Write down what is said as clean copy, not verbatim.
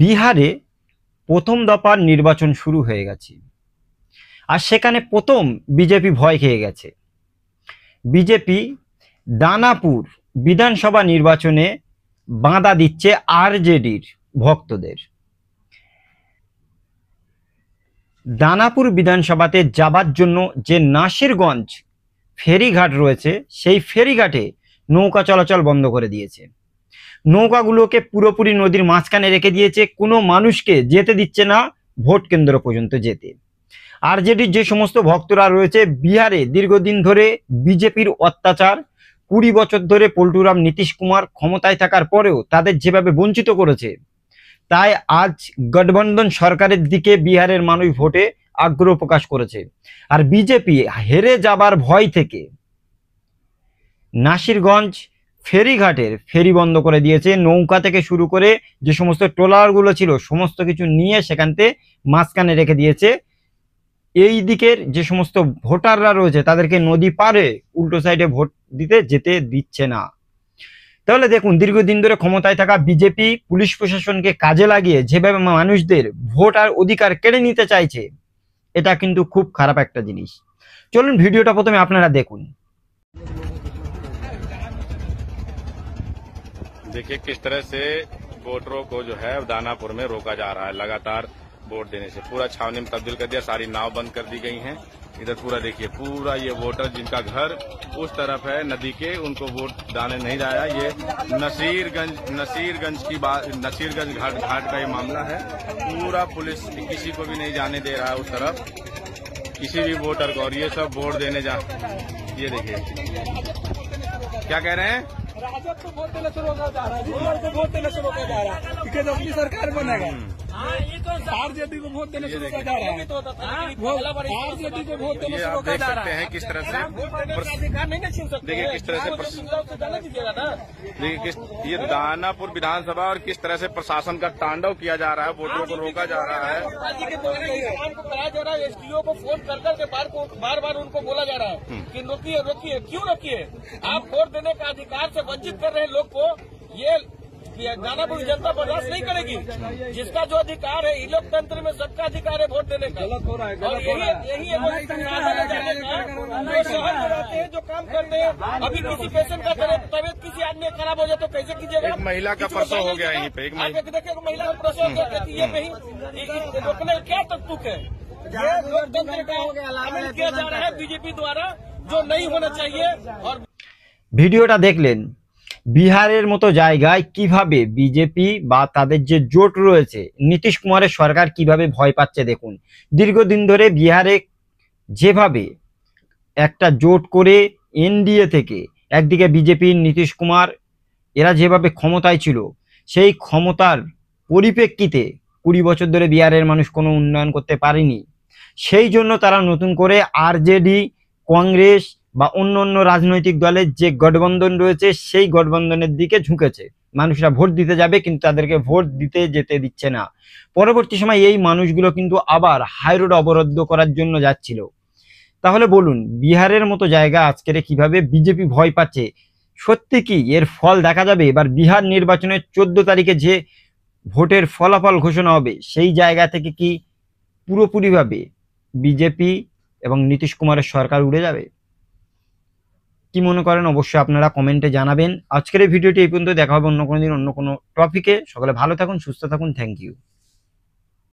বিহারে প্রথম দফার নির্বাচন শুরু হয়ে গেছে, আর সেখানে প্রথম বিজেপি ভয় খেয়ে গেছে। বিজেপি দানাপুর বিধানসভা নির্বাচনে বাঁধা দিচ্ছে আরজেডির ভক্তদের। দানাপুর বিধানসভাতে যাবার জন্য যে নাসিরগঞ্জ ফেরিঘাট রয়েছে, সেই ফেরিঘাটে নৌকা চলাচল বন্ধ করে দিয়েছে। নৌকাগুলোকে পুরোপুরি নদীর মাঝখানে রেখে দিয়েছে, কোনো মানুষকে যেতে দিচ্ছে না ভোট কেন্দ্র পর্যন্ত যেতে। আরজেডির যে সমস্ত ভক্তরা রয়েছে, বিহারে দীর্ঘদিন ধরে বিজেপির অত্যাচার, 20 বছর ধরে পল্টুরাম নীতিশ কুমার ক্ষমতায় থাকার পরেও তাদের যেভাবে বঞ্চিত করেছে, তাই আজ গঠবন্ধন সরকারের দিকে বিহারের মানুষ ভোটে আগ্রহ প্রকাশ করেছে। আর বিজেপি হেরে যাবার ভয় থেকে নাসিরগঞ্জ ফেরিঘাটের ফেরি বন্ধ করে দিয়েছে। নৌকা থেকে শুরু করে যে সমস্ত ট্রলারগুলো ছিল সমস্ত কিছু নিয়ে সেখানতে মাঝখানে রেখে দিয়েছে। এই দিকের যে সমস্ত ভোটাররা রয়েছে তাদেরকে নদী পারে উল্টো সাইডে ভোট দিতে যেতে দিচ্ছে না। তাহলে দেখুন, দীর্ঘদিন ধরে ক্ষমতায় থাকা বিজেপি পুলিশ প্রশাসনকে কাজে লাগিয়ে যেভাবে মানুষদের ভোট আর অধিকার কেড়ে নিতে চাইছে, এটা কিন্তু খুব খারাপ একটা জিনিস। চলুন ভিডিওটা প্রথমে আপনারা দেখুন। देखिए किस तरह से वोटरों को जो है दानापुर में रोका जा रहा है। लगातार वोट देने से पूरा छावनी में तब्दील कर दिया, सारी नाव बंद कर दी गई हैं। इधर पूरा देखिए, पूरा ये वोटर जिनका घर उस तरफ है नदी के, उनको वोट डालने नहीं जाया। ये नसीरगंज की बात, नसीरगंज घाट का ये मामला है। पूरा पुलिस किसी को भी नहीं जाने दे रहा है उस तरफ, किसी भी वोटर को। और ये सब वोट देने जा, ये देखिए क्या कह रहे हैं, राजद को वोट देना शुरू होगा जा रहा है, वोट देना शुरू होगा जा रहा है, क्योंकि अपनी सरकार बनेगा। आरजेडी को वोट देना शुरू होगा जा रहा है, आरजेडी को वोट देना शुरू होगा जा रहा है। देखते हैं किस तरह से, देखिए किस तरह से, देखिए किस ये दानापुर विधानसभा और किस तरह से प्रशासन का तांडव किया जा रहा है, वोटरों को रोका जा रहा है। कराया जा रहा है, एसडीओ को फोन कर करके बार बार उनको बोला जा रहा है कि रोकिए रोकिए, क्यों रोकिए, आप वोट देने का अधिकार से वंचित कर रहे हैं लोग को। ये दानापुर जनता बर्दाश्त नहीं करेगी। जिसका जो अधिकार है, ई लोकतंत्र में सबका अधिकार है वोट देने का। गलत हो रहा है, और यही जो शहर में रहते हैं, जो काम करते हैं, अभी किसी पेशेंट का तबियत किसी आदमी खराब हो जाए तो कैसे कीजिएगा। एक महिला का प्रसव हो गया यहीं पे, एक महिला का प्रसव हो गया, ये रोकने क्या तकतुक है। ये लोकतंत्र का अमल किया जा रहा है बीजेपी द्वारा, जो नहीं होना चाहिए। और ভিডিওটা দেখলেন, বিহারের মতো জায়গায় কিভাবে বিজেপি বা তাদের যে জোট রয়েছে নীতিশ কুমারের সরকার কিভাবে ভয় পাচ্ছে। দেখুন, দীর্ঘদিন ধরে বিহারে যেভাবে একটা জোট করে এনডিএ থেকে একদিকে বিজেপি, নীতিশ কুমার এরা যেভাবে ক্ষমতায় ছিল, সেই ক্ষমতার পরিপ্রেক্ষিতে 20 বছর ধরে বিহারের মানুষ কোনো উন্নয়ন করতে পারেনি। সেই জন্য তারা নতুন করে আরজেডি, কংগ্রেস বা অন্য অন্য রাজনৈতিক দলের যে গঠবন্ধন রয়েছে সেই গঠবন্ধনের দিকে ঝুঁকেছে। মানুষরা ভোট দিতে যাবে কিন্তু তাদেরকে ভোট দিতে যেতে দিচ্ছে না। পরবর্তী সময় এই মানুষগুলো কিন্তু আবার হাইরোড অবরোধ করার জন্য যাচ্ছিল। তাহলে বলুন, বিহারের মতো জায়গা আজকের কিভাবে বিজেপি ভয় পাচ্ছে? সত্যি কি এর ফল দেখা যাবে? এবার বিহার নির্বাচনের 14 তারিখে যে ভোটের ফলাফল ঘোষণা হবে, সেই জায়গা থেকে কি পুরোপুরিভাবে বিজেপি এবং নীতিশ কুমারের সরকার উড়ে যাবে? কি মনে করেন অবশ্যই আপনারা কমেন্টে জানাবেন। আজকের এই ভিডিওটি এই পর্যন্ত, দেখা হবে অন্য কোনো দিন অন্য কোনো টপিকে। সকলে ভালো থাকুন, সুস্থ থাকুন, থ্যাংক ইউ।